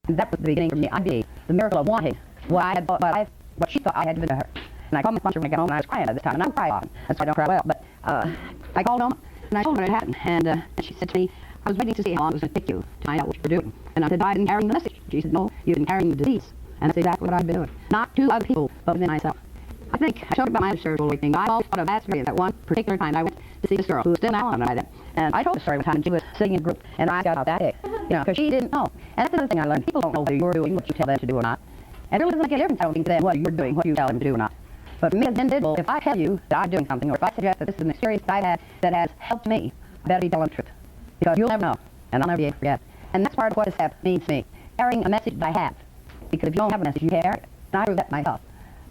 And that was the beginning for me. I'd be the miracle of wanting what I had thought, what she thought I had given to her. And I called my sponsor when I got home, and I was crying at this time, and I don't cry often. That's why I don't cry well. But I called home, and I told her what had happened, and she said to me, I was waiting to see how long it was going to take you to find out what you were doing. And I said, I've been carrying the message. She said, no, you've been carrying the disease. And that's exactly what I've been doing. Not to other people, but within myself. I think I showed about my spiritual awakening. I always thought of that story. At one particular time, I went to see this girl who was still now on by then. And I told the story one time, and she was sitting in a group, and I got out that day, because she didn't know. And that's another thing I learned. People don't know whether you're doing what you tell them to do or not. And it really doesn't make a difference, I don't think, to them whether you're doing what you tell them to do or not. But for me as an individual, if I tell you that I'm doing something, or if I suggest that this is an experience that I've had that has helped me, I better be telling the truth. Because you'll never know, and I'll never be able to forget. And that's part of what this app means to me. Carrying a message that I have. Because if you don't have a message, you can't carry it. And I prove that myself.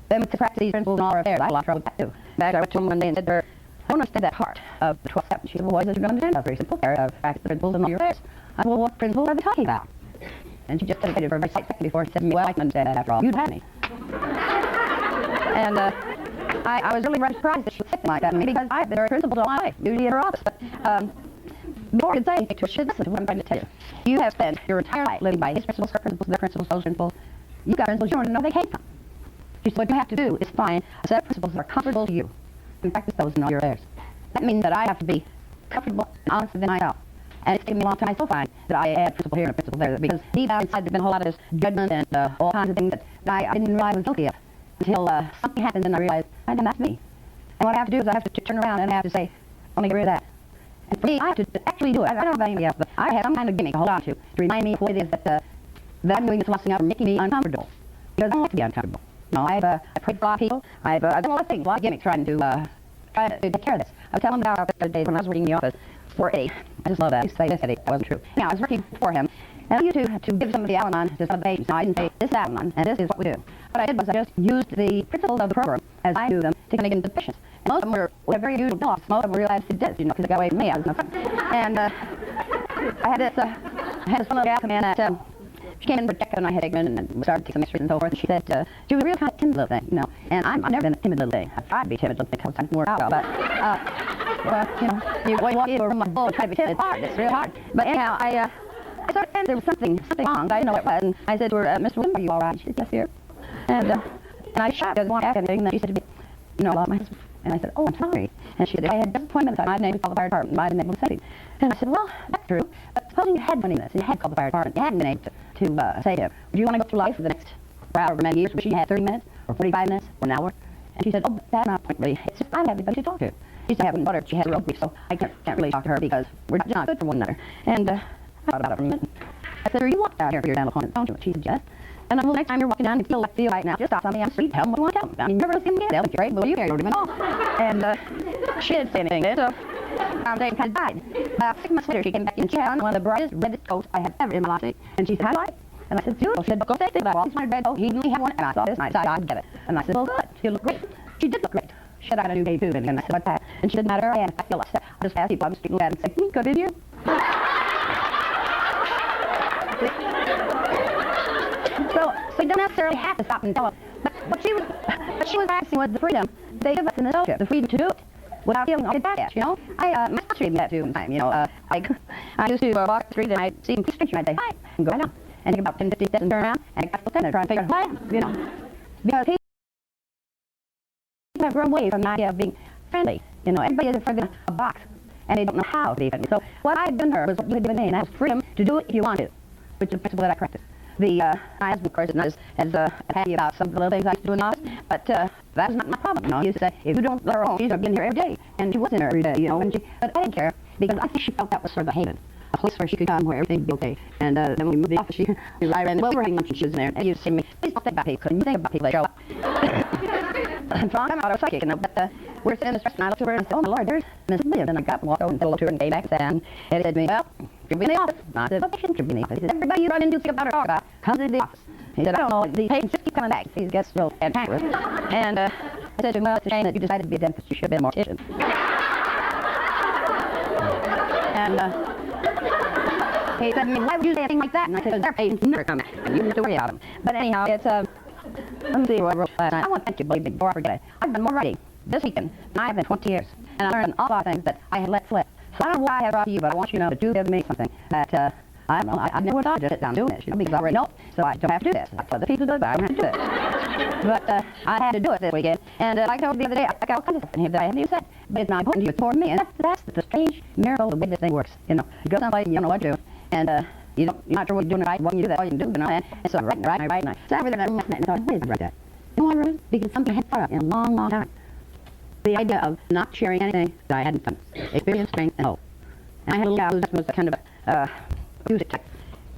Then to practice these principles in all our affairs, I had a lot of trouble with that too. In fact, I went to him one day and said to her, I don't understand that part of the 12 steps. She said, well, what is it you're going to understand? That's very simple. Practice the principles in all your affairs. I said, well, what principles are they talking about? And she just hesitated for a very slight second before she said to me, well, I can understand that after all. You'd have me. And I was really rather surprised that she was sitting like that to me, because I've been very principled all my life, usually in her office. But before I could say anything to her, she said, listen to what I'm trying to tell you. You have spent your entire life living by his principles, her principles, their principles, those principles. You've got principles you don't even know they came from. She said, what you have to do is find a set of principles that are comfortable to you and practice those in all your affairs. That means that I have to be comfortable and honest within myself. And it's taken me a long time to still find that I add principle here and a principle there, because deep down inside there's been a whole lot of this judgment and all kinds of things that I didn't realize I was guilty of until something happened and I realized, that's me. And what I have to do is I have to turn around and I have to say, let me get rid of that. And for me, I have to actually do it. I don't know about anybody else, but I have some kind of gimmick to hold on to remind me of what it is that I'm doing this lesson out and making me uncomfortable. Because I don't like to be uncomfortable. I've prayed for a lot of people. I've done a lot of things, a lot of gimmicks trying to take care of this. I was telling him about the other day when I was working in the office for Eddie. I just love that. I used to say this, Eddie. That wasn't true. Now, I was working for him, and I used to give some of the Al-Anon to some of the patients. Now, I didn't say, this is Al-Anon, and this is what we do. What I did was I just used the principles of the program as I knew them to kind of get into the patients. And most of them were very unusual dogs. Most of them realized it did, because it got away from me. I was no fun. And I had this one little gal come in she came in for a checkup, and I had ignorant and started to take some x-rays and so forth. And she said, she was a real kind of timid little thing, And I've never been a timid little thing. I've tried to be timid, don't think how time can work out well. But, you walk into a room like a bull and try to be timid. It's hard. It's real hard. But anyhow, I started saying there was something wrong. I didn't know what it was. And I said to her, Mr. Winnie, are you all right? She said, yes, dear. And I shot because I wanted to ask anything. And she said to me, I love my husband. And I said, oh, I'm sorry. And she said, I had just appointment time. I'd named to call the fire department, and I'd been able to say it. And I said, well, that's true. But supposing you had done this, and you had called the fire department, you hadn't been able to say to him, would you want to go through life for the next however many years, wishing you had 30 minutes, or 45 minutes, or an hour? And she said, oh, that's not a point, really. It's just I don't have anybody to talk to. She used to have one daughter, she had a real grief, so I can't really talk to her because we're not good for one another. And I thought about it for a minute. I said, you walk down here for your dental appointment, don't you? She said, yes. And well, next time you're walking down, if you feel right now, just stop somebody on the street, tell them what you want to tell them. I mean, you never see them again. They'll think you're right, but you care, you don't even know. And she didn't say anything then, so they kind of died. About 6 months later, she came back and she had on one of the brightest, reddest coats I have ever in my life. And she said, how do I like it? And I said, beautiful. She said, go take it. Well, this is my red coat. He only had one. And I saw this, and I decided I'd get it. And I said, well, good. You look great. She did look great. She said, I got a new day, too. And I said, what's that? And she didn't matter. I feel upset. I just asked people on the street and said, good, did you? So you don't necessarily have to stop and tell them. But what she was practicing was the freedom they give us in the fellowship, the freedom to do it without feeling all back at, my sponsor gave me that too one time, I used to walk the street and I'd see him street and I'd say, hi, and go right down. And take about 10, 15 steps and turn around and I got to try and figure out why, Because people have grown away from the idea of being friendly. Everybody is afraid of a box and they don't know how to be friendly. So what I had done her was what you had given me, and that was freedom to do it if you want to, which is the principle that I practice. My husband, of course, is not as happy about some of the little things I used to do in the office, but that was not my problem, He used to say, if you don't let her home, she's going to be in here every day. And she was in there every day, but I didn't care, because I think she felt that was sort of a haven, a place where she could come, where everything would be okay. And then when we moved the office, she I ran, well, we were having lunch, and she was in there, and she used to say to me, please don't think about people, couldn't you think about people that show up? And so I'm out of psychic, but we're sitting in this restaurant, and I looked over and I said, oh, my Lord, there's Miss Williams. And I got up and walked over and said hello to her and came back and sat down. And he said to me, well, she'll be in the office. And I said, well, she shouldn't be in the office. He said, everybody you run into think about or talk about comes into the office. He said, I don't know, the patients just keep coming back. These guests real cantankerous. And I said to him, well, it's a shame that you decided to be a dentist. You should have been a mortician. And he said to me, why would you say a thing like that? And I said, because their patients never come back, and you don't have to worry about them. But anyhow, it's, let me see what I wrote last night. I want to thank you, believe me, before I forget it. I've done more writing this weekend than I have in 20 years. And I learned an awful lot of things that I had let slip. So I don't know why I have brought to you, but I want you to know that you have made something that I don't know. I never thought to sit down doing this, because I already know it. So I don't have to do this. That's what the people do, but I don't have to do it. But I had to do it this weekend. And like I told you the other day, I got all kinds of stuff in here that I haven't even said. But it's not important to you. It's important to me. And that's the strange miracle, the way this thing works. You go someplace and you don't know what to do. And you're not sure what you're doing right. What you do that, all you can do, And so I'm writing. And I sat over there and I thought, why did I write that? You know why I wrote it? Because something I hadn't thought of in a long, long time. The idea of not sharing anything that I hadn't done. Experience, strength, and hope. And I had a little guy who was kind of a music type.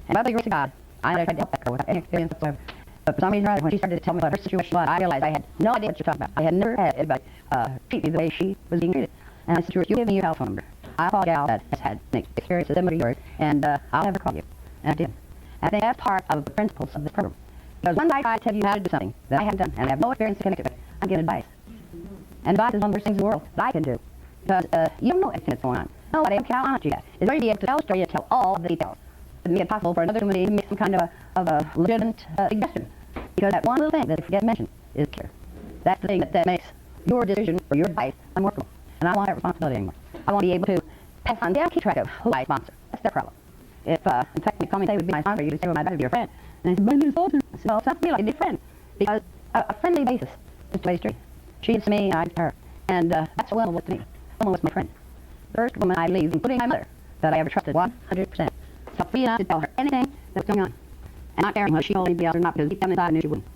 And by the grace of God, I tried to help that girl without any experience whatsoever. But for some reason or other, when she started to tell me about her situation, I realized I had no idea what she was talking about. I had never had anybody treat me the way she was being treated. And I said to her, you give me your telephone number. I'll call a gal that has had an experience similar to yours, and I'll have her call you. And I did. I think that's part of the principles of the program. Because once I try to tell you how to do something that I haven't done, and I have no experience to connect it with, I'm giving advice. And advice is one of those things in the world that I can do. Because you don't know everything that's going on. Nobody else can how honest you get. Is going to be able to tell a story and tell all of the details. It make it possible for another community to make some kind of a legitimate suggestion. Because that one little thing that they forget to mention is care. That's the thing that makes your decision or your advice unworkable. And I don't want that responsibility anymore. I want to be able to pass on, they don't keep track of who I sponsor. That's their problem. If, in fact, you call me and say, would be my sponsor, you would say, well, my better be your friend. And I said, but I'm your sponsor. I said, well, it sounds to me like a dear friend. Because a friendly basis is the way it's treated. She gives to me, I give to her. And that's a woman was to me. Someone was my friend. The first woman I believe, including my mother, that I ever trusted 100%. So free enough to tell her anything that was going on. And not caring whether she told anybody else or not, because deep down inside I knew she wouldn't.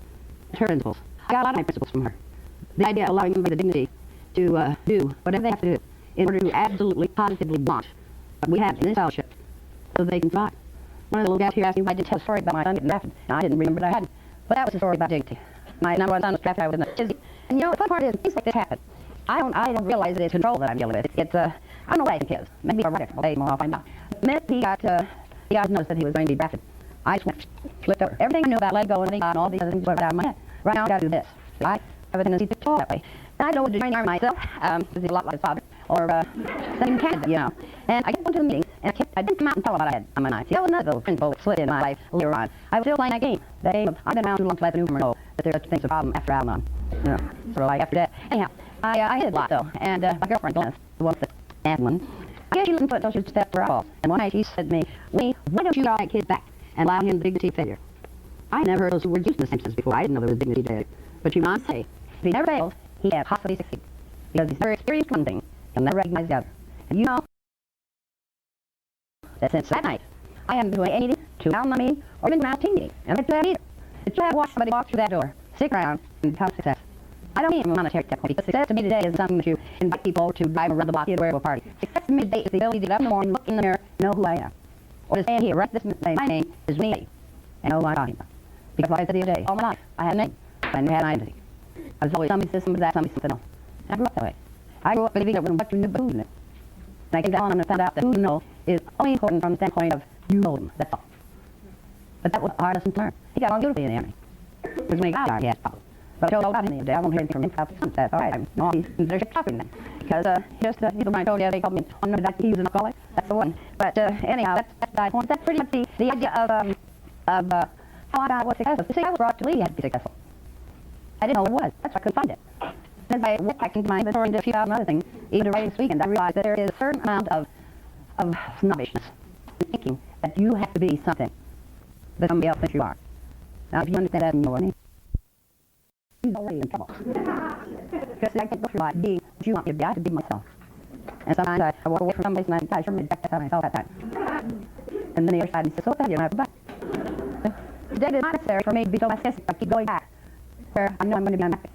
It's her principles. I got a lot of my principles from her. The idea of allowing everybody the dignity to do whatever they have to do in order to absolutely, positively want what we have in this fellowship so they can survive. One of the little gals here asked me why I didn't tell a story about my son getting drafted. And I didn't remember that I hadn't. But that was a story about dignity. My number one son was drafted. I was in the McKenzie. And the fun part is, things like this happen. I don't realize that it's control that I'm dealing with. It's I don't know what I think it is. Maybe I'm right. I'll find out. The minute he got noticed that he was going to be drafted, I just flipped over. Everything I knew about let go and all these other things went out of my head. Right now I got to do this. So I have a tendency to talk that way. And I don't want to join army myself, because he's a lot like his father, or sending Canada, And I kept going to the meetings, and I didn't come out and tell him what I had on my mind. See, that was another little principle that slid in my life later on. I was still playing that game. The game of, I've been around too long to let the newcomer know that there's such a thing as a problem after Alan on. Sort of like after that. Anyhow, I hid a lot, though, and my girlfriend, Glennis, the one that asked one, I guess she listened to it until she was stepped her off. And one night she said to me, Winnie, why don't you draw that kid back and allow him the dignity of failure? I had never heard those two words used in the sentence before. I didn't know there was dignity to failure. But she went on to say, if he never fails, he can't possibly succeed. Because he's never experienced one thing, he'll never recognize the other. And you know that since that night, I haven't been to any meeting, to an meeting, or been to an team meeting. And I don't do that either. It's to have watched somebody walk through that door, stick around, and become a success. I don't mean from a monetary standpoint, because success to me today is something that you invite people to drive around the block here to a party. Success to me today is the ability to get up in the morning, look in the mirror, know who I am. Or to stand here, right this minute, my name is Winnie, and know who I'm talking about. Because like I said the other day, all my life, I had a name, but I never had an identity. I was always somebody says somebody that, somebody something else. I grew up that way. I grew up believing that what you knew, but who you knew. And I came down and found out that who you know is only important from the standpoint of you know them, that's all. But that was a hard lesson to learn. He got on beautifully in the army. Because when he got out, he had problems. But I told all about him the other day. I won't hear anything from him about that's all right. I'm no, he's leadership talking then. Because people might told you they called me on that he was an alcoholic. That's the one. But anyhow, that's my point. That's pretty much the idea of how I was successful. See, I was brought to lead, you had to be successful. I didn't know what it was. That's why I couldn't find it. As I went back into my inventory and did a few thousand other things, even to writing this weekend, I realized that there is a certain amount of snobbishness in thinking that you have to be something that somebody else thinks you are. Now, if you understand that in your way, you're already in trouble. Because I can't go through life being what you want me to be. I have to be myself. And sometimes I walk away from some place and I think, God, I sure made that time I felt that time. And then the other side says, so what the hell, you don't have to go back. Today it is not necessary for me to be so pessimistic. I keep going back where I know I'm going to be unhappy.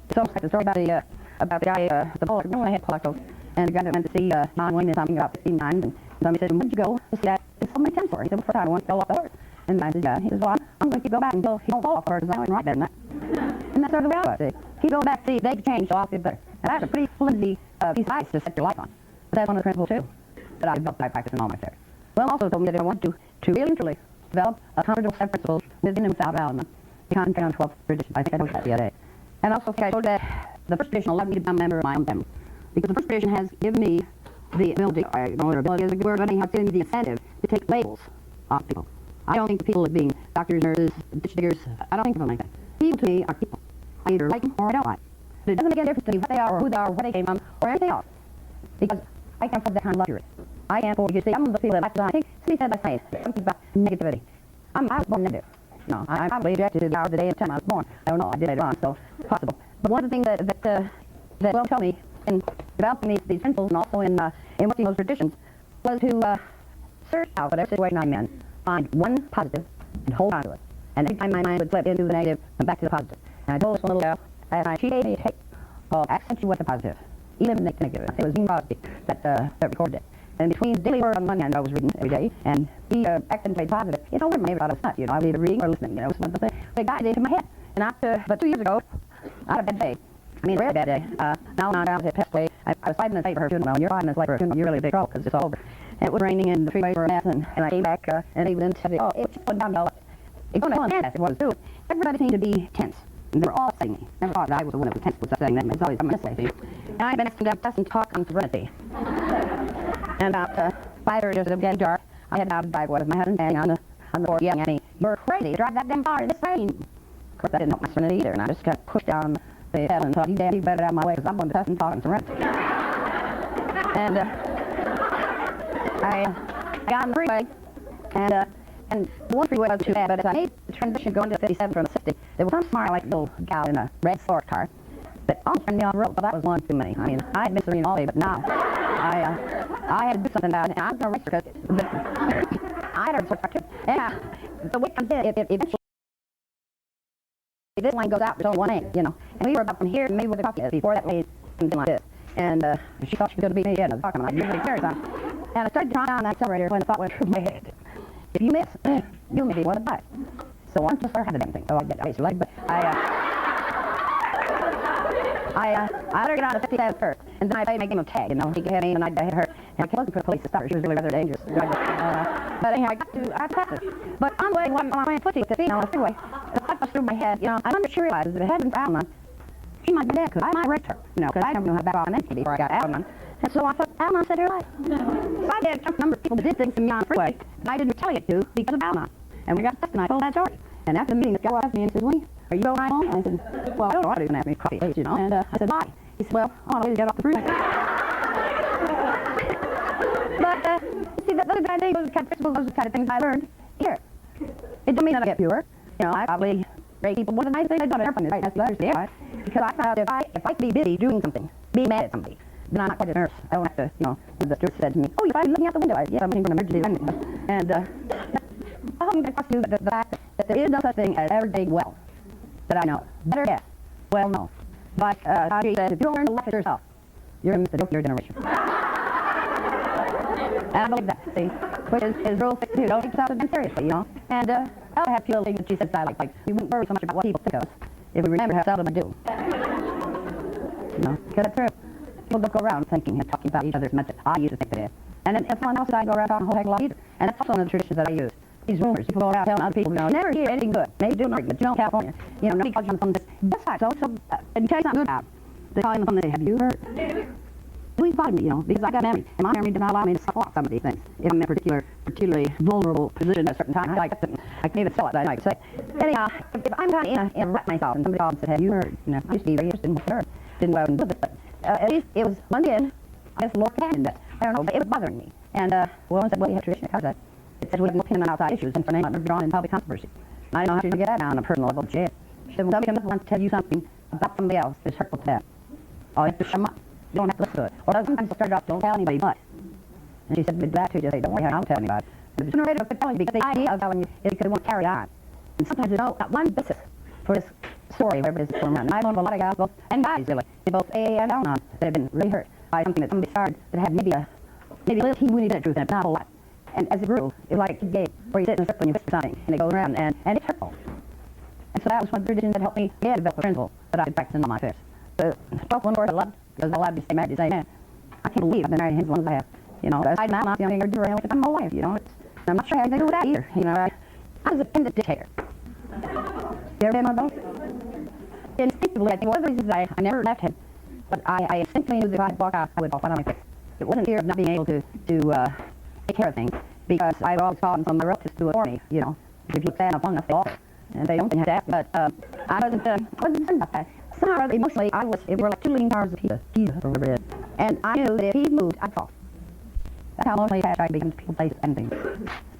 It's almost like the story about the guy, the Pollock. No, I had Pollock, and the guy that went to see John Wayne and something about 15 times, and somebody said, when did you go to see that? It's so many times for. He said, well, first time I once fell off the horse. And I said, yeah. He says, well, I'm going to keep going back until he don't fall off the horse, because I know him right better than that. And that's sort of the way I was. Keep going back to see if they can change, so I'll feel better. And that's a pretty flimsy piece of ice to set your life on. But that's one of the principles, too, that I developed by practicing all my affairs. Well, also told me that I want to really and truly develop a comfortable set of principles within and without Alabama. To concentrate on 12th tradition. I think I told you that the other day. And also I told that the first tradition allowed me to become a member of my own family. Because the first tradition has given me the ability, I don't know whether ability is a good word, but anyhow, it's given me the incentive to take labels off people. I don't think of people as being doctors, nurses, ditch diggers. I don't think of them like that. People to me are people. I either like them or I don't like them. But it doesn't make any difference to me what they are or who they are or where they came from or anything else. Because I can't afford that kind of luxury. I can't afford, you see, I'm one of the people that like to, I think, somebody said last night, something about negativity. I was born negative. No, I probably objected to the hours of the day and the time I was born. I don't know, I did later on, so it's possible. But one of the things that Will told me in developing these principles and also in working those traditions was to search out whatever situation I'm in, find one positive and hold on to it. And every time my mind would slip into the negative, come back to the positive. And I told this one little girl, and she gave me a tape called Accentuate the Positive, Eliminate the Negative. It was Dean Crosby that recorded it. And between daily word on one hand I was reading every day, and the accentuate positive, it's over my every thought I was not, I was either reading or listening, it was one of the things that got into my head. And but 2 years ago, I had a bad day. I mean, a really bad day. Now I was at Pest Way. I was 5 minutes late for her funeral. When you're 5 minutes late for a funeral, you're really in big trouble because it's all over. And it was raining and the freeways were a mess, and I came back and they went into it was just going down all. It was going fantastic, it was too. Everybody seemed to be tense. And they were all upsetting me. Never thought that I was the one that was tense with upsetting them. It's always I'm this way, see. And I had been asked to discuss and talk on sovereignty. And about 5 hours as it was getting dark, I had out to drive with my husband standing on the board yelling at me, "You're crazy to drive that damn car in this rain." Of course, that didn't help my serenity either, and I just got pushed down the pedal and thought, you better get out of my way because I'm going to cuss and talk and serenity. And I got on the freeway, and the one freeway wasn't too bad, but as I made the transition going to 57 from the 60, there was some smart like little gal in a red sport car that almost turned me off the road. Well, that was one too many. I mean, I had been serene all day, but now I had to do something about it, and I was going to race her because I had a sport car too. And the way comes in, eventually this line goes out, there's only one end, And we were about from here, maybe where the coffee is, before that way, something like this. And she thought she was going to beat me again. I was talking about it. And I started to turn down the accelerator when the thought went through my head. If you miss, you may be one to die. So I'm just learning how to damn thing. So I did. I used to like, but I let her get on to 57 first, and then I played my game of tag. He could hit me, and I'd hit her. And I wasn't for the police to stop her. She was really rather dangerous. But anyhow, I practiced. But on the way, when I went footy with the female on the freeway, the thought was through my head. I wonder if she realizes that if it hadn't been for Alma, she might be dead, because I might have raped her. Because I never knew how to back off an entity before I got Alma. And so I thought, Alma saved her life. So I did a number of people that did things to me on the freeway that I didn't retaliate to because of Alma. And we got tested, and I told that story. And after the meeting, this guy asked me and he says, Winnie, are you going right home? And I said, well, I don't know what to do. And asked me coffee, And I said, why? He said, well, I want to get off the freeway. But, see, those kind of things, those kind of principles, those kind of things I learned here. It don't mean that I get pure. I probably rate people more than I think I've done it. Everything is right. That's the other thing. Right? Because I found out if I can be busy doing something, be mad at somebody, then I'm not quite a nurse. I don't have to, the steward said to me, oh, you're fine looking out the window. Yes, I'm looking for an emergency. And I hope you can do the fact that there is no such thing as ever doing well, that I know. Better yet, well, no. But he said, if you don't learn to laugh at yourself, you're going to miss the joke of your generation. And I believe that, see, which is rule 62, don't take yourself as seriously, And I have few things that she said that I like, we wouldn't worry so much about what people think of us if we remember how seldom we do. Because it's true. People don't go around thinking and talking about each other's methods. I used to think they did. And then if someone else I go around talking a whole heck of a lot either. And that's also one of the traditions that I use. These rumors, people go around telling other people, never hear anything good. Maybe do nothing, but California, nobody calls you on something that's right. So, and tell you something good about. They call you on something they say, have you heard? Please find me, because I got married, and my memory did not allow me to stop some of these things. If I'm in a particularly vulnerable position at a certain time, I can even sell it, I could say. Anyhow, if I'm kind of in a rut myself, and somebody calls and says, have you heard? I used to be very interested in what I heard. Didn't go out and do it, but at least it was one day in, I guess the Lord commanded it. I don't know, but it was bothering me. And one said, well, you have tradition that covers that. It says we have no opinion on outside issues, and for name, I'm drawn in public controversy. And I don't know how to get that down on a personal level, but yeah. She said, when somebody comes up and wants to tell you something about somebody else that's hurtful to them, all you have to shut them up. You don't have to listen to it. Or sometimes they'll start off, don't tell anybody but. And she said, with that too, just say, don't worry, I'll tell anybody. But sooner or later, they'll tell you, because the idea of telling you is because they want to carry on. And sometimes there's not one basis for this story, whatever it is that's going around. And I've known of a lot of gals, and guys really, in both AA and Al-Anon, that have been really hurt by something that somebody started that had maybe a little teeny weeny bit of truth in it, but not a whole lot. And as it grew, it was like a kid game, where you sit in a circle and you whisper something, and it goes around, and it's hurtful. And so that was one of the traditions that helped me develop a principle that I could practice in all my affairs. The 12th one word I loved, because I allowed to stay married to the same man. I can't believe I've been married to him as long as I have. Aside from that, I'm not the only thing I do around with I'm my wife, I'm not sure I have anything to do with that either. I was a independent dictator. You ever been one of those? Instinctively, I think one of the reasons I never left him, but I instinctively knew that if I'd walk out, I would walk out on my face. It wasn't fear of not being able to take care of things, because I've always called on some of my relatives to do it for me, If you look bad enough long enough, they offer. And they don't have to ask, but I wasn't concerned about that. Somehow or other, emotionally, it were like two leaning towers of Pisa or whatever it is. And I knew that if he moved, I'd fall. That's how lonely I become to people, places, and things.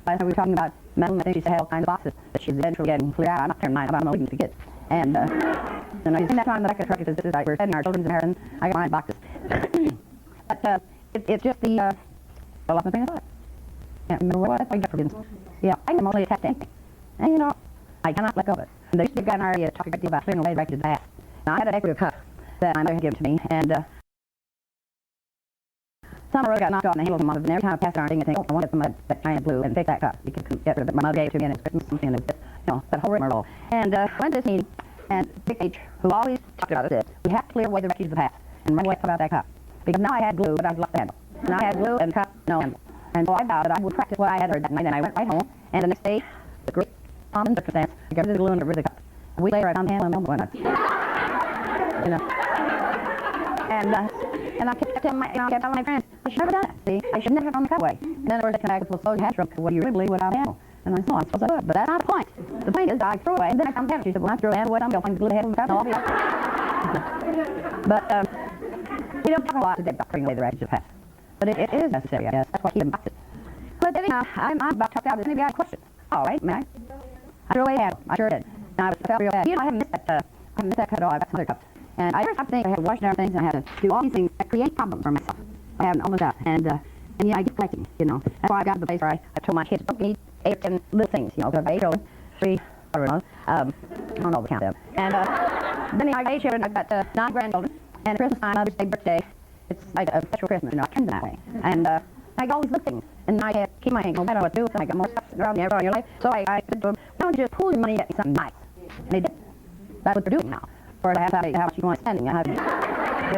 By the time we were talking about mental, I think she said all kinds of boxes that she's eventually getting cleared out. I'm not turning mine about looking to kids. And I seen that on the back of the truck. It says, this is like we're sending our children to American. I got mine boxes. But it's just the, I lost my train of thought. Can't remember what I got for kids. Yeah, I am only attached to anything. And you know, I cannot let go of it. And there used to be a guy in our area talking about throwing away back to the past. Now, I had a decorative cup that my mother had given to me, and some road got knocked off and the handle came off, and every time I passed it on, I think, oh, I wanted some of that China blue, and take that cup. You could get rid of it. My mother gave it to me, and it's Christmas something, and it was, you know, that whole rigmarole. And went to this meeting, and Big H, who always talked about it, said, we have to clear away the refuge of the past, and run away about that cup. Because now I had glue, but I'd lost the handle. Now I had glue and cup, no handle. And so I vowed that I would practice what I had heard that night, and I went right home, and the next day, the great common circumstance, I got rid of the glue and got rid of the cup. A week later, I found the handle and went, you know. And I kept telling my friends, I should never done it. See, I should never have thrown the cup away. And then, of course, they come back and say, well, you had shrunk. What do you really believe without a handle? And I said, oh, I suppose I would. But that's not the point. The point is, I threw it away, and then I found the handle. She said, well, I threw the handle away, I'm going to find the glue to the handle and the cup, and I'll be out. But we don't talk a lot today about throwing away the wreckage of the past. But it is necessary, I guess. That's what keeps them boxes. But anyhow, I'm about talked out. Does anybody have a question? All right, may I? I threw away the handle. I sure did. And I felt real bad. You know, I haven't missed that cut at all. I got some other cups. And I first think I had to wash down things, and I had to do all these things that create problems for myself. I have almost out. And yeah, I get collecting, you know. That's why I got to the place where I told my kids, don't need 8 or 10 little things, you know, because I have 8 children, 3 daughter-in-laws. I don't know the count of them. And then I got 8 children, I've got 9 grandchildren. And Christmas time, Mother's Day, birthday, it's like a special Christmas, you know, I turned them that way. And I got all these little things. And I had to keep my hand going, I don't know what to do with them. I got more stuff around me every your life. So I said to them, why don't you just pool your money and get me something nice? And they did. That's what they're doing now. For how much you want spending. I have a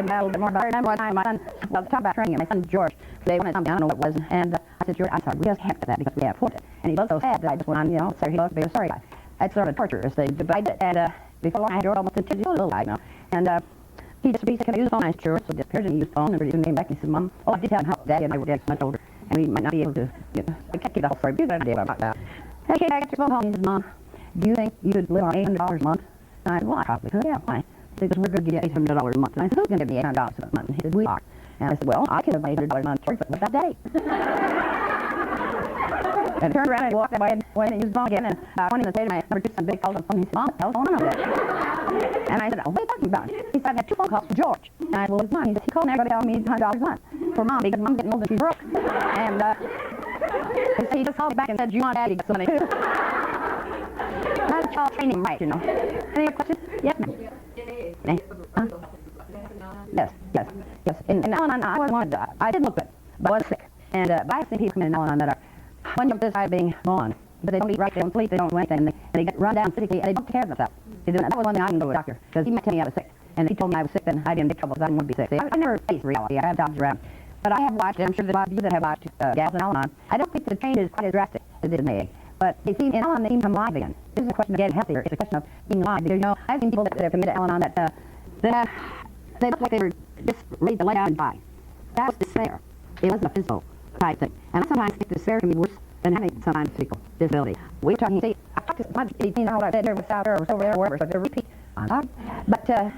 little bit more about it. And one time my son, well, talk about training, my son George, they wanted something, I don't know what it was, and I said, George, I'm sorry, we just have to that because we have Puente. And he was so sad that I just went on, you know, sorry, he loved to be a sorry guy. That's sort of a torture, as they divide it, and before long I had George almost a little guy, you know, and he just said, can I use the phone? I said, sure, so he disappeared and he used the phone, and he came back and he said, Mom, oh, I did tell him how Daddy and I were dead much older, and we might not be able to, you know, I can't keep the whole story, but you have an idea what I'm talking about. And he came back after the phone call and he said, Mom, do you think you could live on $800 a month? And I said, well, I probably could, yeah, why? He said, we're going to give you $800 a month. And I said, who's going to give me $800 a month? And he said, we are. And I said, well, I could have made $800 a month for that day. And I turned around and walked that way and went and used the phone again. And I went in and said to my number 2 son, Big, called on the phone. He said, Mom, what the hell's going on over there? And I said, oh, what are you talking about? He said, I had 2 phone calls for George. And I said, well, what's mine? He said, he called and everybody told me $100 a month for Mom because Mom's getting older and she's broke. And he just called me back and said, do you want Daddy to get some money too? That's all training right, you know. Any other questions? Yes, ma'am. Yes. And I wanted to, I did look good, but I was sick. And but I have seen people come in now and that are one of this side being gone, but they don't eat right, they don't sleep, they don't do anything, and they get run down physically, and they don't take care of themselves. That was one thing I didn't go to a doctor, because he might tell me I was sick, and if he told me I was sick, then I didn't get trouble, because I didn't want to be sick. See, I never faced reality. I have doctors around. But I have watched, and I'm sure that a lot of you that have watched Gals and Al-Anon, I don't think the change is quite as drastic as it is in AA. But they seem, in Al-Anon, they seem to come alive again. This is a question of getting healthier. It's a question of being alive. Because, you know, I've seen people that have committed Al-Anon that they look like they were just ready to lay down and die. That was despair. It wasn't a physical type thing. And I sometimes think despair can be worse than having sometimes physical disability. We're talking, see, I talked to my 18 what I said there was out there or over there or wherever, so they're repeat on God. But I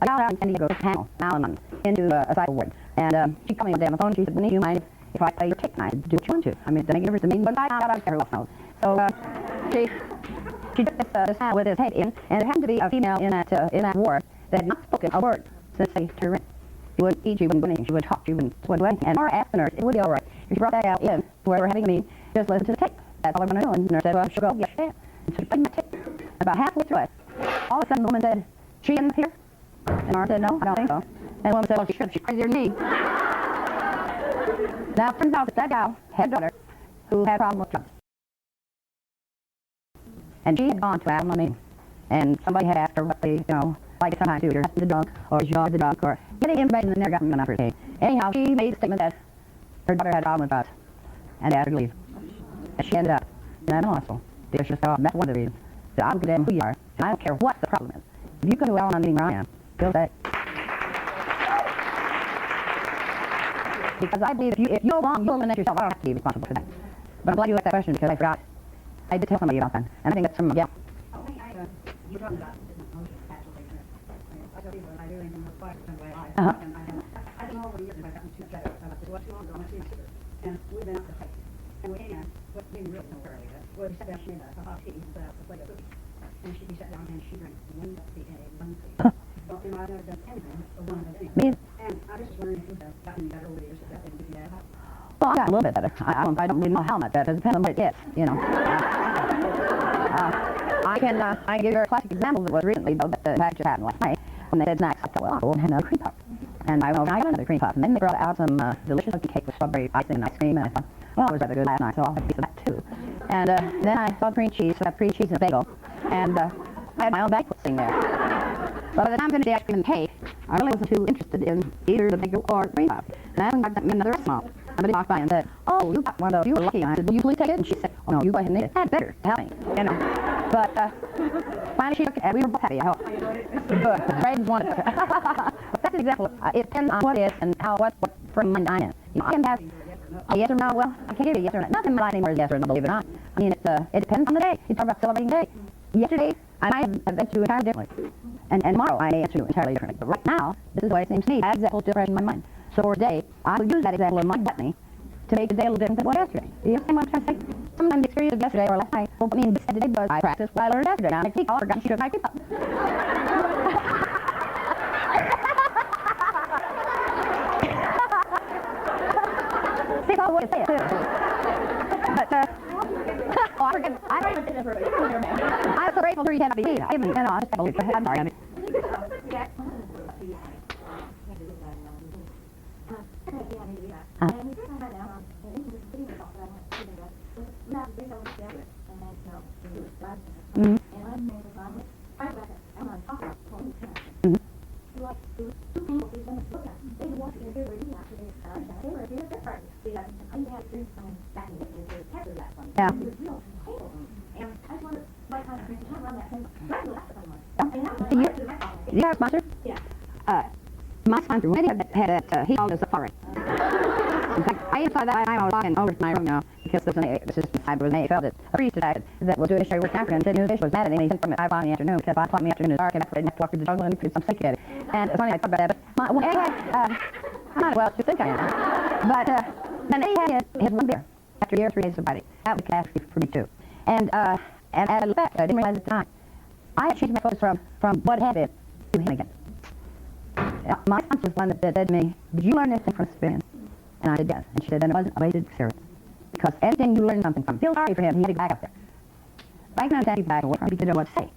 got out in San Diego, panel, Al-Anon, into a psych ward. And she called me one day on the phone. She said, Winnie, do you mind if I play your tape? And I said, do what you want to. I mean, it doesn't make a difference to me, but I found out I was care who else knows. So she took this panel with his head in, and there happened to be a female in that ward that had not spoken a word since they took her in. She wouldn't eat, she wouldn't do anything, she would talk, she wouldn't do anything. And Laura asked the nurse, it would be all right. If she brought that out in, where we're having a meeting, just listen to the tape. That's all I'm going to do. And the nurse said, well, she'll go, yes, she can. And so she played my tape. About halfway through it, all of a sudden the woman said, she in here? And Laura said, no, I don't think so. And the woman said, well, she should, she's crazier than me. Now, it turns out that gal had a daughter who had a problem with drugs. And she had gone to Al-Anon meeting. And somebody had asked her what they, you know, like sometimes do, your husband's a drunk, or your daughter's a drunk, or getting information that never got enough for a case. Anyhow, she made a statement that her daughter had a problem with drugs, and they asked her to leave. And she ended up in that hospital. That's one of the reasons. That I don't give a damn who you are, and I don't care what the problem is. If you go to Al-Anon meeting where I am, feel that. Because I believe if you're wrong, you'll eliminate yourself. I don't have to be responsible for that. But I'm glad you asked that question because I forgot. I did tell somebody about that, and I think that's from, yeah. You're talking about I tell people that I do anything with 5% of my life. Uh-huh. And I think over the years I've gotten too upset about this. What's going on? I see and we've been out to fight. And we came in, what we didn't really know where we were. Well, we sat down, she made a hot tea, and put out a plate of cookies. And she sat down and she drank one tea and ate one tea. Well, you know, I've never done anything or one of anything. Me? And I just was wondering if you've gotten better over the years, if that didn't give you that hot. Well, I got a little bit better. I don't really know how much better. It depends on what it gets, you know. I can give you a classic example that was recently, though, that just happened last night. When they said snacks, I thought, well, I'll go and have another cream puff. And I got another cream puff. And then they brought out some delicious cookie cake with strawberry icing and ice cream. And I thought, well, it was rather good last night, so I'll have a piece of that, too. And then I saw cream cheese, so I had cream cheese and a bagel. And I had my own banquet scene there. But by the time I finished the ice cream and cake, I really wasn't too interested in either the bagel or the cream puff. And I went in another restaurant. Somebody walked by and said, oh, you got one of those. You were lucky. And I said, will you please take it? And she said, oh, no, you go ahead and eat it. That's better to help me, you know. But finally she took it, and we were both happy, I hope. Good. Praise one. That's an example. It depends on what it is and what frame of mind I'm in. You know, I can have a yes or no. Well, I can't give you a yes or no. Nothing in my life anymore is yes or no, believe it or not. I mean, it depends on the day. You talk about celebrating day. Yesterday, I might have answered you entirely differently. And tomorrow, I may answer you entirely differently. But right now, this is the way it seems to me. I have examples still fresh in my mind. So for today, I will use that example of Mike Bethany to make the day a little different than what yesterday. You understand what I'm trying to say? Sometimes the experience of yesterday or last night will put me in this today because I practiced what I learned yesterday. Now, next week, I'll forget to shoot my creep up. See, that's what it says, too. But, oh, I forget. I'm so grateful for you cannot be seen. I even, you know, I just have a little, I'm sorry, I mean. Mm-hmm. Yeah. You have a sponsor? Yeah. My sponsor, Winnie, he called us a foreign. In fact, I even saw that I was walking over to my room now because this assistant I was felt that a priest that was doing missionary work in Africa and said, this was mad at me and he sent from at 5 o'clock in the afternoon because 5 o'clock in the afternoon is dark and I didn't have to walk through the jungle and I'm sick at it. And it's funny I thought about that, but I'm not well as you think I am. But then he had his one beer after years, 3 days of sobriety. That was a catastrophe for me too. And as I look back, I didn't realize at the time, I had changed my focus from what had been to him again. My sponsor was one that said to me, did you learn this thing from experience? And I said, yes. And she said, then it wasn't a wasted experience. Because anything you learn something from, feel sorry for him, he had to get back up there. I can understand he's back and work, he didn't know what to say,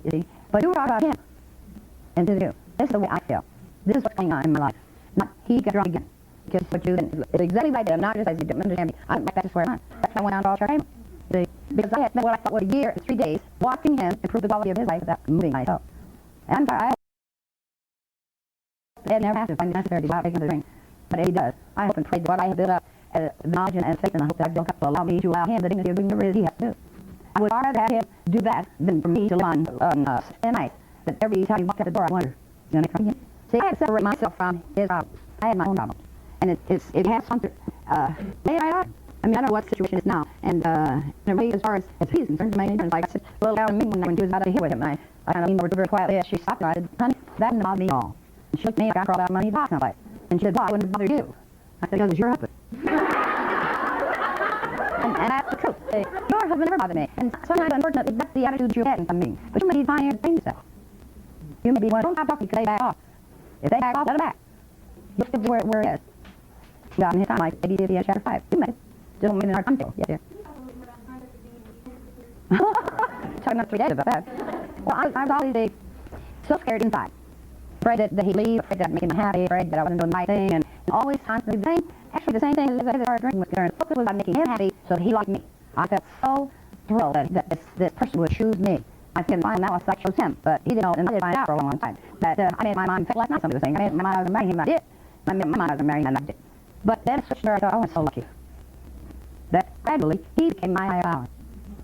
you see. But you talk about him, and this is you. This is the way I feel. This is what's going on in my life. Not he got drunk again. Because what you did, it's exactly right there. I'm not just as you didn't understand me. I went back to square one. That's why I went on to all-star payment. You see. Because I had spent what I thought was a year and 3 days watching him improve the quality of his life without moving myself. And I'm sorry, I never have to find the necessary to go out and take another drink. But if he does, I hope and pray that what I have built up as knowledge and faith, and I hope that I've built up to allow me to allow him the dignity of doing whatever it is he has to do. I would far rather have him do that than for me to live on thin ice, that every time he walked out the door, I wonder, you know, from him. See, I had to separate myself from his problems. I had my own problems. And it has something, lay it right out. I mean, I don't know what the situation is now. And really, as far as he's concerned, my neighbor, like I said, a little down to me when she was about to hit with him. I kind of leaned over very quietly as she stopped, and I said, honey, that didn't bother me at all. And she looked at me like I crawled out of money box, and I was like, and she said, why wouldn't it bother you? I said, because it's your husband. and that's the truth. Your husband never bothered me. And sometimes, unfortunately, that's the attitude you had in some meetings. But you may be fine here to bring yourself. You may be one, don't stop talking because they back off. If they back off, let them back. You'll still be where it is. God in his time, like maybe in chapter 5. You may. Still mean in our timetable. Yes, dear. Talking about 3 days about that. Well, I was always so scared inside. Afraid that he'd leave, afraid that I'd make him happy, afraid that I wasn't doing the right thing, and always constantly the same thing as I started drinking was concerned. The focus was on making him happy so that he liked me. I felt so thrilled that this person would choose me. I couldn't find out I chose him, but he didn't know, and I didn't find out for a long time. That I made my mind feel like not somebody was saying. I made my mind I was marrying him, and I did. I made my mind I was marrying him, and I did. But then it switched where I thought, oh, I'm so lucky. That gradually, he became my higher power.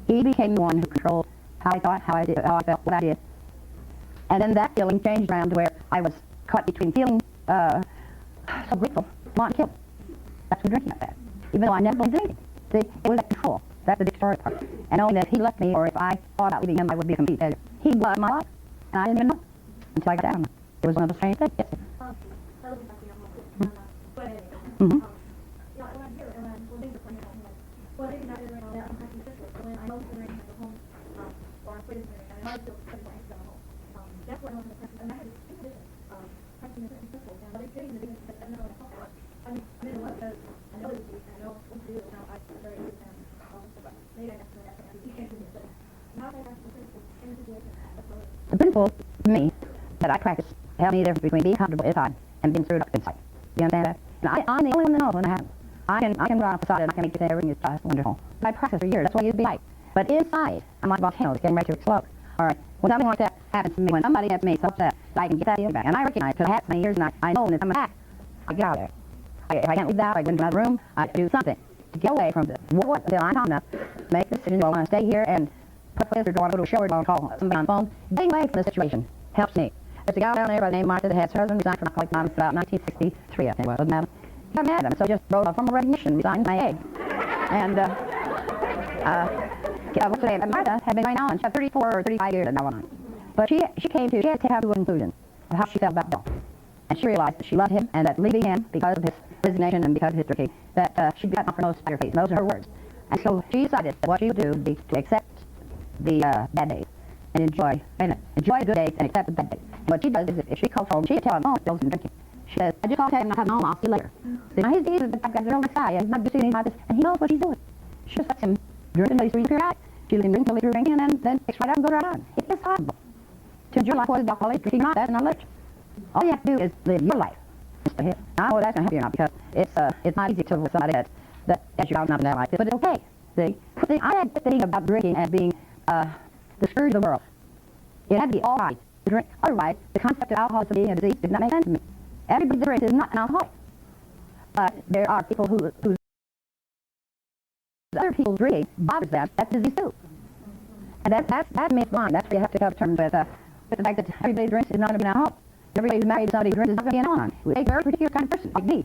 He became the one who controlled how I thought, how I did, how I felt, what I did. And then that feeling changed around to where I was caught between feeling so grateful, wanting to kill. That's what drinking like that. Even though I never believed anything. See, it was that control. That's the distorted part. And knowing that if he left me, or if I thought about leaving him, I would be a complete failure. He was my life, and I didn't even know until I got down. It was one of those strange things. Yes, sir. Mm-hmm. wait a minute, and I still study my example. That's what I want to practice, and I had this condition, practicing the principles, and they're getting the business that I know what I'm talking about. I mean, what does, I know this week, I know what to do, now I'm very good, and, but maybe I have to, and you can't do this, but now I practice the principles in the situation, that's what The principle, to me, that I practice helps me the difference between being comfortable inside and being screwed up inside. You understand that? And I'm the only one that knows when it happens. I can run off the side and I can make you think everything is just wonderful. I practice for years. That's what it used to be like. But inside, I'm like a volcano that's getting ready to explode. All right. When something like that happens to me, when somebody gets me so upset, that I can get that feeling back. And I recognize, because I had it for many years, and I know when it's coming back, I get out of there. If I can't leave the house, I go into another room, I do something to get away from this. What until I'm calm enough to make the decision, do I want to stay here and put this, or do I want to go to a show, or do I want to call somebody on the phone? Getting away from the situation helps me. There's a gal down there by the name of Martha that had her husband resigned from Alcoholics Anonymous about 1963, I think it was. Doesn't matter. He got mad at him, so just wrote a formal resignation, resigned my egg. And, what's her name? Martha had been going on. She had 34 or 35 years at that one. But she had to come to a conclusion of how she felt about Bill. And she realized that she loved him, and that leaving him because of his resignation and because of his drinking, that she'd gotten off her nose to her face. And those are her words. And so she decided that what she would do would be to accept the bad days and enjoy the good days and accept the bad days. And what she does is, if she calls home, she'd tell him, oh, Bill's been drinking. She says, I just called him, I'm not coming home, I'll see you later. See, now he's a real nice guy, and he's not just anything like this, and he knows what he's doing. She just lets him drink until he's ready to period. She lets him drink until he's drinking, and then takes right out and goes right on. It is possible to enjoy life with alcoholic, drinking not that, and not literature. All you have to do is live your life instead of his. Now, I know that's going to help you now, because it's not easy to live with somebody that has you out and up and down like this, but it's okay. See, I had this thing about drinking as being the scourge of the world. It had to be all right to drink. Otherwise, the concept of alcoholism being a disease did not make sense to me. Everybody that drinks is not an alcoholic. But there are people whose other people's drinking bothers them. That's disease too. And that makes blind. That's where you have to come to terms with the fact that everybody who drinks is not going to be an alcoholic. Everybody who's married to somebody who drinks is not going to be an alcoholic. They are a particular kind of person, like me.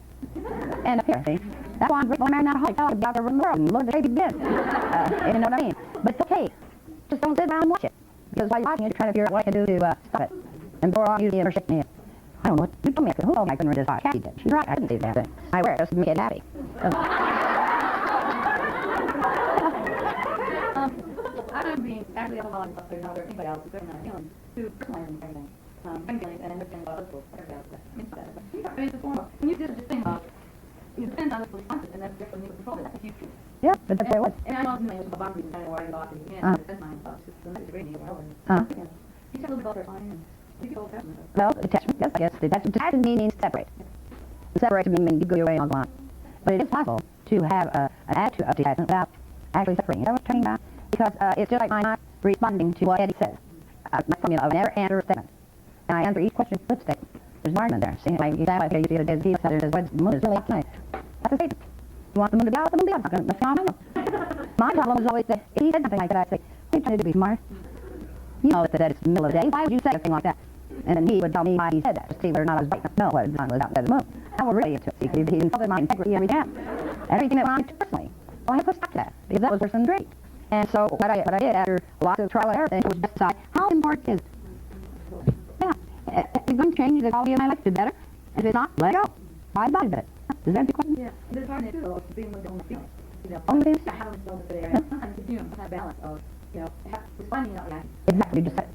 And up here, see? That's why I'm married to an alcoholic. I ought to be out there running the world and look at the baby bed. You know what I mean? But it's okay. Just don't sit around and watch it. Because while you're watching it, you're trying to figure out what I can do to stop it. And before I'm usually in or shaking me. I don't know what you told me I could. Who told me I couldn't read this far? Kathy did. She's right. I didn't do that thing. I wear it just to make it happy. I don't mean actually alcoholic, but there's not anybody else who's not feeling who personally and everything. I'm feeling and understanding about other people, whatever else. I mean, it's a form of, when you did this thing about, it depends on the responses, and that's different people control it. That's a huge truth. Yeah, but that's what it was. And I know it's a bomb reason, kind of worried about it. You can't, that's mine, but it's just the next degree, you know. You said a little bit about their fine, and you get old fashioned. Well, detachment, yes, I guess. Detachment means separate. Separate means you go your way and I'll go on. But it is possible to have an attitude of detachment without actually separating. You know what I'm talking about? Because it's just like my not responding to what Eddie says. My formula of never answer a statement. And I answer each question with a statement. There's an argument there. See, like you say, you see the day he said, the moon is really out tonight. That's a statement. You want the moon to be out, the moon to be out. That's not going to My problem was always that if he said something like that, I'd say, what are you trying to do, be smart? You know that it's the middle of the day. Why would you say a thing like that? And then he would tell me why he said that, to see whether or not I was right enough to know what the sun was outside the moon. I was really into it, see, because he insulted my integrity every time. And everything that went on personally. Well, I had to stop that, because that was worse than great. And so what I did after lots of trial and error, was just decide how important is it. Yeah. If it's going to change the quality of my life to better, if it's not, let it go. Why bother with it? Does that answer your question? Yeah. There's hard to do, though, being with the only feeling. Only feelings? How to build it there. Sometimes it's human, that balance of, responding out reacting. Exactly, you just said it.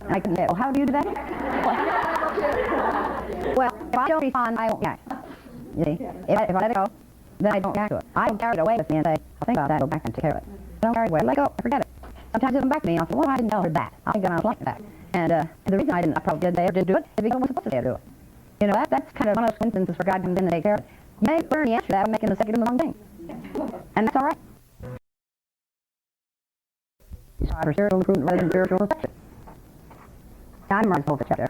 And I couldn't say, well, how do you do that? Well, if I don't respond, I won't react. You see? If I let it go, then I don't react to it. I don't carry it away with me and say, I'll think about that, go back and take care of it. I don't carry it away. Let go. I forget it. Sometimes it'll come back to me and I'll say, well, I didn't tell her that. I think I was like that. And the reason I probably did say or didn't do it is because I was supposed to say or do it. You know, that's kind of one of those instances where God comes in to take care of it. You may learn the answer to that by making the second and the wrong thing. And that's all right. So for spiritual improvement rather than spiritual perfection. I'm Mark's whole chapter.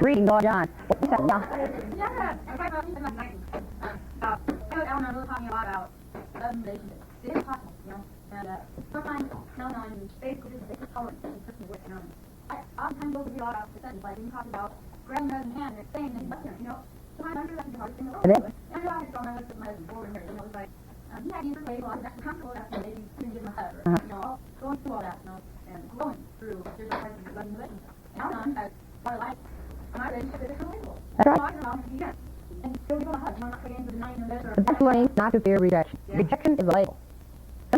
Reading, go on, John. What is that, John? Yeah, I'm talking about something like 90. I was Eleanor really talking a lot about love and relationships. It is possible, and sometimes, basically just basic tolerance and personal work, I oftentimes go through a lot of percentages, like when you talk about grabbing her in the hand and saying that you love her, sometimes I do that to the hardest thing in the world. And I know I had to my husband forward and everything, it was like, he had me persuaded, well, I was actually comfortable enough that maybe couldn't give him a hug, or, going through all that, and going through there's a part of the loving relationship. And now on, what I like, my relationship is unbelievable. That's right. So I can love him, and still give him a hug, not putting into denying him this or... The best learning not to fear rejection. Yeah. Rejection is a label.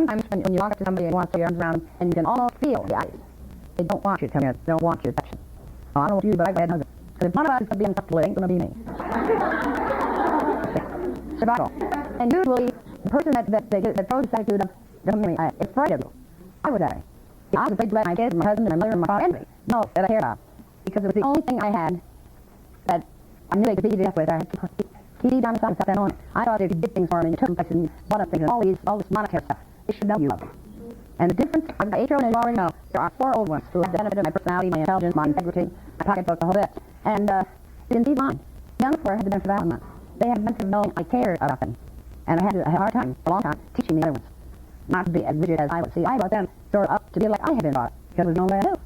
sometimes when you walk up to somebody and want to put your arms around them, and you can almost feel the eyes. They don't want you to come here. They don't want you to touch them. Oh, I don't know what you do, but I go ahead and hug them. Because if one of us is going to be uncomfortable, it ain't going to be me. Survival. And usually, the person that throws this attitude of, don't me, is afraid of you. I would say. I was afraid to let my kids, my husband, and my mother, and my father, and me know that I cared about. Because it was the only thing I had that I knew they could beat you to death with. I had to keep down the side and sat down on it. I thought if you did things for me, and you took them places, and you bought up things, and all this monetary stuff, they should know you love them. And the difference, I've got 8 children, as you already know, there are 4 old ones who have the benefit of my personality, my intelligence, my integrity, my pocketbook, the whole bit. And it indeed mine. The young 4 had the benefit of that one. They had the benefit of knowing I cared about them. And I had a hard time, a long time, teaching the other ones. Not to be as rigid as I would see. I brought them sort of up to be like I had been brought, because there was no way I knew.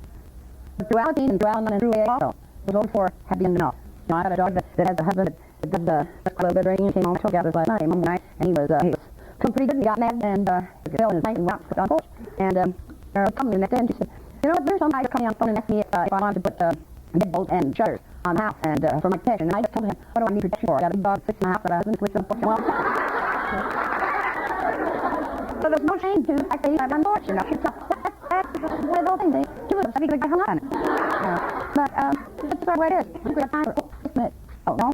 But through Alpine and through Alan and through AA also, those old 4 had begun to know. You know, I got a dog that has a husband that does a little bit of drinking, and came home and took out this last night, came home one night, and he was feeling pretty good, and he got mad, and he could feel in his night, and went out and put on the porch. And told me the next day, and she said, you know what, there's some guy coming on the phone and asked me if I wanted to put deadbolts and shutters on the house, and for my protection. And I just told him, what do I need protection for? I got a big dog, 6 in the house, but a husband sleeps on the porch. Well, so there's no shame to the fact that he lived on the porch, you know. That's one of those things. He was upset because I hung up on it. But that's the way it is. We have time for, just a minute. Oh, no?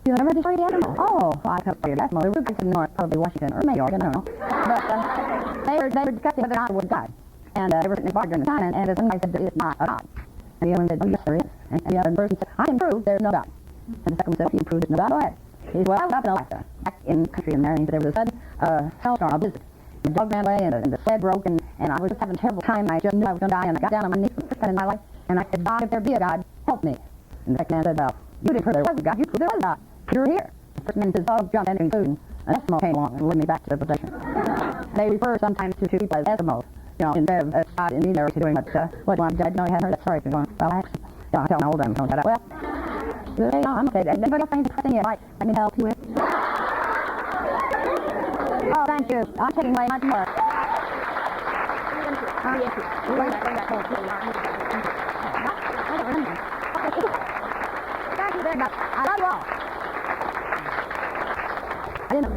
You never destroyed the animal? Oh, well, I can't tell you that. Well, they were back to the north, probably Washington, or maybe Oregon, I don't know. But they were discussing whether or not it would die. And they were sitting in the bar during the time, and some guy said that it's not a God. And the other one said, oh, yes, there is. And the other person said, I can prove there's no God. And the second one said, if you can prove there's no God, go ahead. He said, well, I was up in Alaska, back in the country in there, and there was a sudden hailstorm, a blizzard. The dog ran away, and the sled broke, and I was just having a terrible time. I just knew I was going to die, and I got down on my knees for the first time in my life, and I said, God, if there be a God, help me. And the second man said, well, you didn't prove there was a God, you proved there was a God. You're here. The first man says, oh, jumped into food, and an Eskimo came along and led me back to the protection. They refer sometimes to people as Eskimos, you know, instead of God in these areas doing what one did. No, you hadn't heard that story before. Well, actually, you know, I tell my older, don't tell that. Well, I'm okay. Anybody else think anything you might let me help you with? Oh, thank you. I'm taking way much more. Thank you very much. I love you all. I didn't